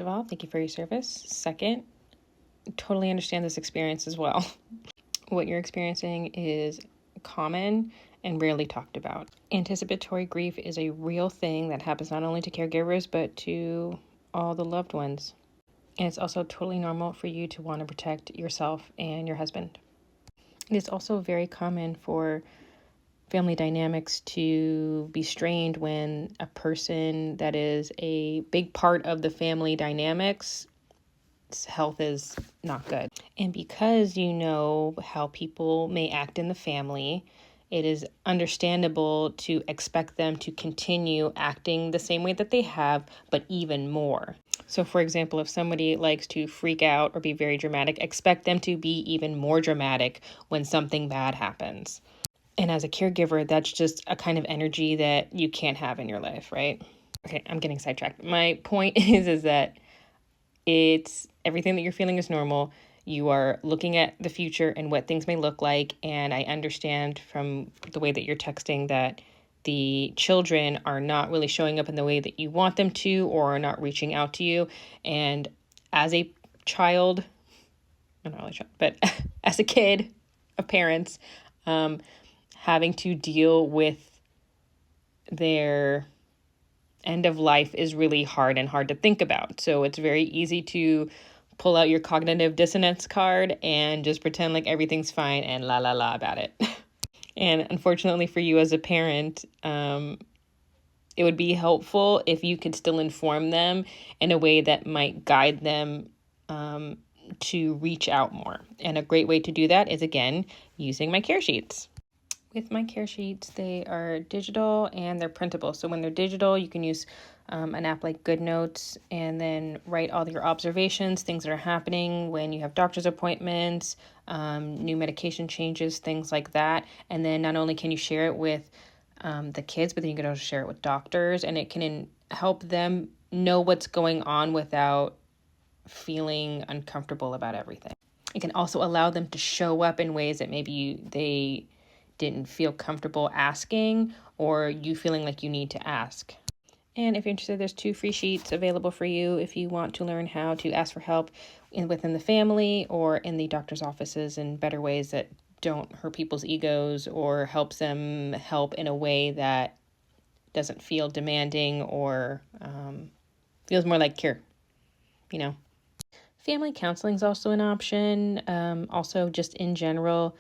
of all, thank you for your service. Second, totally understand this experience as well. What you're experiencing is common and rarely talked about. Anticipatory grief is a real thing that happens not only to caregivers, but to all the loved ones. And it's also totally normal for you to want to protect yourself and your husband. It is also very common for family dynamics to be strained when a person that is a big part of the family dynamics health is not good. And because you know how people may act in the family, it is understandable to expect them to continue acting the same way that they have, but even more. So, for example, if somebody likes to freak out or be very dramatic, expect them to be even more dramatic when something bad happens. And as a caregiver, that's just a kind of energy that you can't have in your life, right? Okay, I'm getting sidetracked. My point is that it's everything that you're feeling is normal. You are looking at the future and what things may look like. And I understand from the way that you're texting that the children are not really showing up in the way that you want them to, or are not reaching out to you. And as a child, I'm not really a child, but as a kid of parents, having to deal with their end of life is really hard and hard to think about. So it's very easy to pull out your cognitive dissonance card and just pretend like everything's fine and la la la about it. And unfortunately for you as a parent, it would be helpful if you could still inform them in a way that might guide them to reach out more. And a great way to do that is, again, using my care sheets. With my care sheets, they are digital and they're printable. So when they're digital, you can use an app like GoodNotes and then write all your observations, things that are happening when you have doctor's appointments, new medication changes, things like that. And then not only can you share it with the kids, but then you can also share it with doctors, and it can help them know what's going on without feeling uncomfortable about everything. It can also allow them to show up in ways that maybe they didn't feel comfortable asking, or you feeling like you need to ask. And if you're interested, there's 2 free sheets available for you if you want to learn how to ask for help within the family or in the doctor's offices in better ways that don't hurt people's egos or helps them help in a way that doesn't feel demanding or feels more like care, Family counseling is also an option. Also, just in general,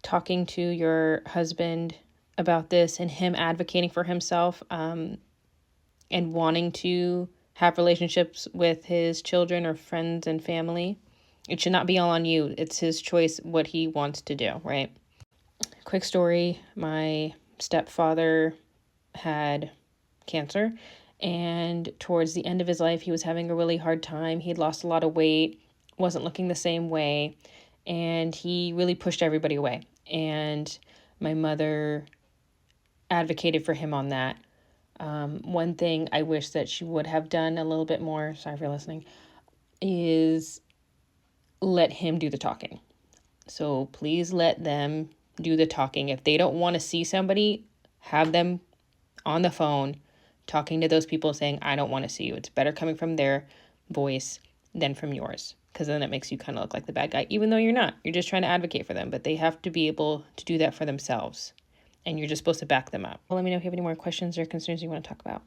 talking to your husband about this and him advocating for himself and wanting to have relationships with his children or friends and family. It should not be all on you. It's his choice what he wants to do, right? Quick story. My stepfather had cancer, and towards the end of his life, he was having a really hard time. He'd lost a lot of weight, wasn't looking the same way, and he really pushed everybody away. And my mother advocated for him on that. One thing I wish that she would have done a little bit more, sorry for listening, is let him do the talking. So please let them do the talking. If they don't want to see somebody, have them on the phone talking to those people saying, I don't want to see you. It's better coming from their voice than from yours, because then it makes you kind of look like the bad guy, even though you're not. You're just trying to advocate for them, but they have to be able to do that for themselves, and you're just supposed to back them up. Well, let me know if you have any more questions or concerns you want to talk about.